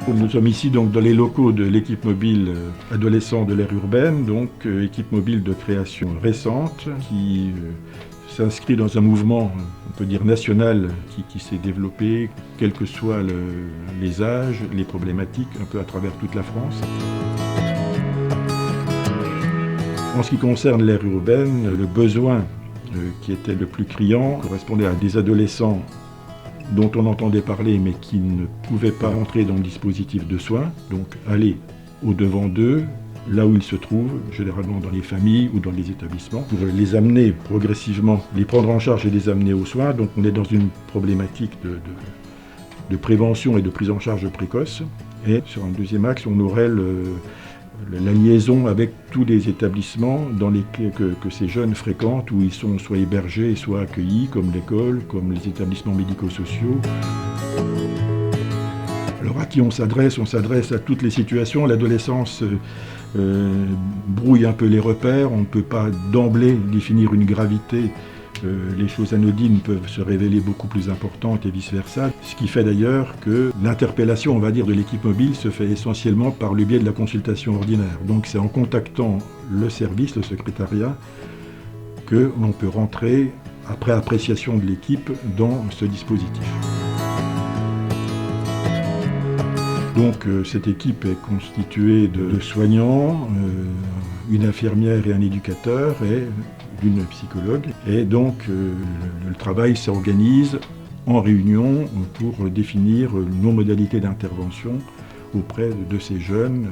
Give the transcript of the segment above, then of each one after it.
Nous sommes ici donc dans les locaux de l'équipe mobile adolescent de l'aire urbaine, donc équipe mobile de création récente qui s'inscrit dans un mouvement, on peut dire national, qui s'est développé, quels que soient les âges, les problématiques, un peu à travers toute la France. En ce qui concerne l'aire urbaine, le besoin qui était le plus criant correspondait à des adolescents dont on entendait parler mais qui ne pouvaient pas entrer dans le dispositif de soins, donc aller au-devant d'eux, là où ils se trouvent, généralement dans les familles ou dans les établissements, pour les amener progressivement, les prendre en charge et les amener aux soins. Donc on est dans une problématique de prévention et de prise en charge précoce. Et sur un deuxième axe, on aurait la liaison avec tous les établissements que ces jeunes fréquentent, où ils sont soit hébergés, soit accueillis, comme l'école, comme les établissements médico-sociaux. Alors à qui on s'adresse à toutes les situations. L'adolescence brouille un peu les repères, on ne peut pas d'emblée définir une gravité. Les choses anodines peuvent se révéler beaucoup plus importantes et vice-versa. Ce qui fait d'ailleurs que l'interpellation, on va dire, de l'équipe mobile se fait essentiellement par le biais de la consultation ordinaire. Donc c'est en contactant le service, le secrétariat, qu'on peut rentrer, après appréciation de l'équipe, dans ce dispositif. Donc cette équipe est constituée de soignants, une infirmière et un éducateur et d'une psychologue. Et donc le travail s'organise en réunion pour définir nos modalités d'intervention auprès de ces jeunes,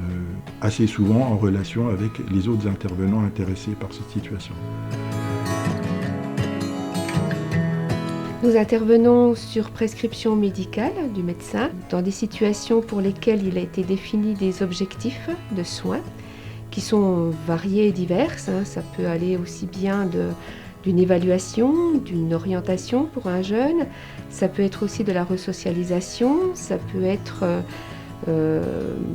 assez souvent en relation avec les autres intervenants intéressés par cette situation. Nous intervenons sur prescription médicale du médecin dans des situations pour lesquelles il a été défini des objectifs de soins qui sont variés et diverses. Ça peut aller aussi bien d'une évaluation, d'une orientation pour un jeune, ça peut être aussi de la resocialisation, ça peut être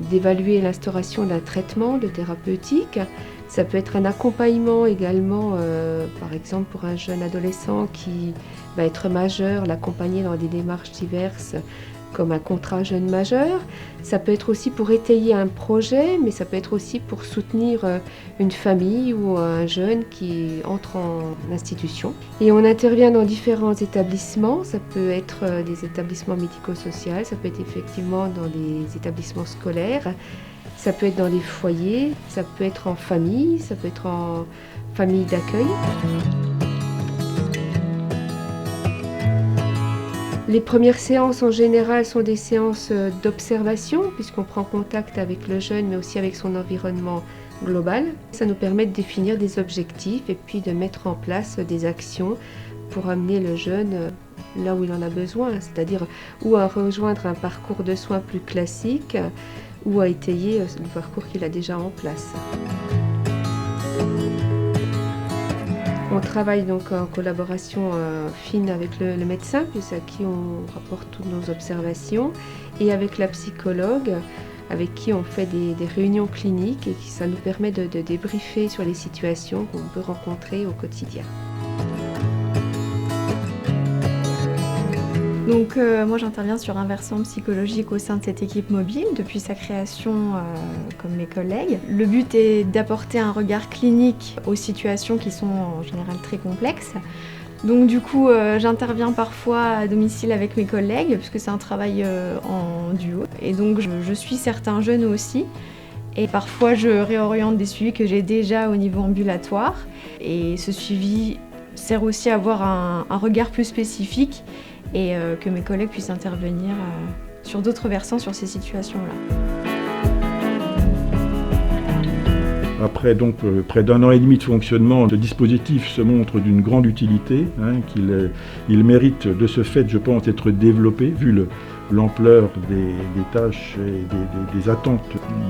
d'évaluer l'instauration d'un traitement de thérapeutique. Ça peut être un accompagnement également, par exemple pour un jeune adolescent qui va être majeur, l'accompagner dans des démarches diverses comme un contrat jeune majeur. Ça peut être aussi pour étayer un projet, mais ça peut être aussi pour soutenir une famille ou un jeune qui entre en institution. Et on intervient dans différents établissements. Ça peut être des établissements médico-sociaux, ça peut être effectivement dans des établissements scolaires. Ça peut être dans les foyers, ça peut être en famille, ça peut être en famille d'accueil. Les premières séances en général sont des séances d'observation puisqu'on prend contact avec le jeune mais aussi avec son environnement global. Ça nous permet de définir des objectifs et puis de mettre en place des actions pour amener le jeune là où il en a besoin, c'est-à-dire ou à rejoindre un parcours de soins plus classique ou à étayer le parcours qu'il a déjà en place. On travaille donc en collaboration fine avec le médecin, à qui on rapporte toutes nos observations, et avec la psychologue, avec qui on fait des réunions cliniques et ça nous permet de débriefer sur les situations qu'on peut rencontrer au quotidien. Donc moi j'interviens sur un versant psychologique au sein de cette équipe mobile depuis sa création comme mes collègues. Le but est d'apporter un regard clinique aux situations qui sont en général très complexes. Donc du coup j'interviens parfois à domicile avec mes collègues puisque c'est un travail en duo. Et donc je suis certains jeunes aussi. Et parfois je réoriente des suivis que j'ai déjà au niveau ambulatoire. Et ce suivi sert aussi à avoir un regard plus spécifique et que mes collègues puissent intervenir sur d'autres versants sur ces situations-là. Après donc près d'un an et demi de fonctionnement, le dispositif se montre d'une grande utilité, il mérite de ce fait, je pense, d'être développé vu l'ampleur des tâches et des attentes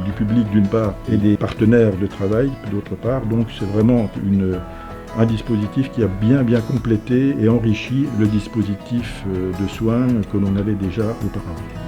du public d'une part et des partenaires de travail d'autre part. Donc c'est vraiment un dispositif qui a bien complété et enrichi le dispositif de soins que l'on avait déjà auparavant.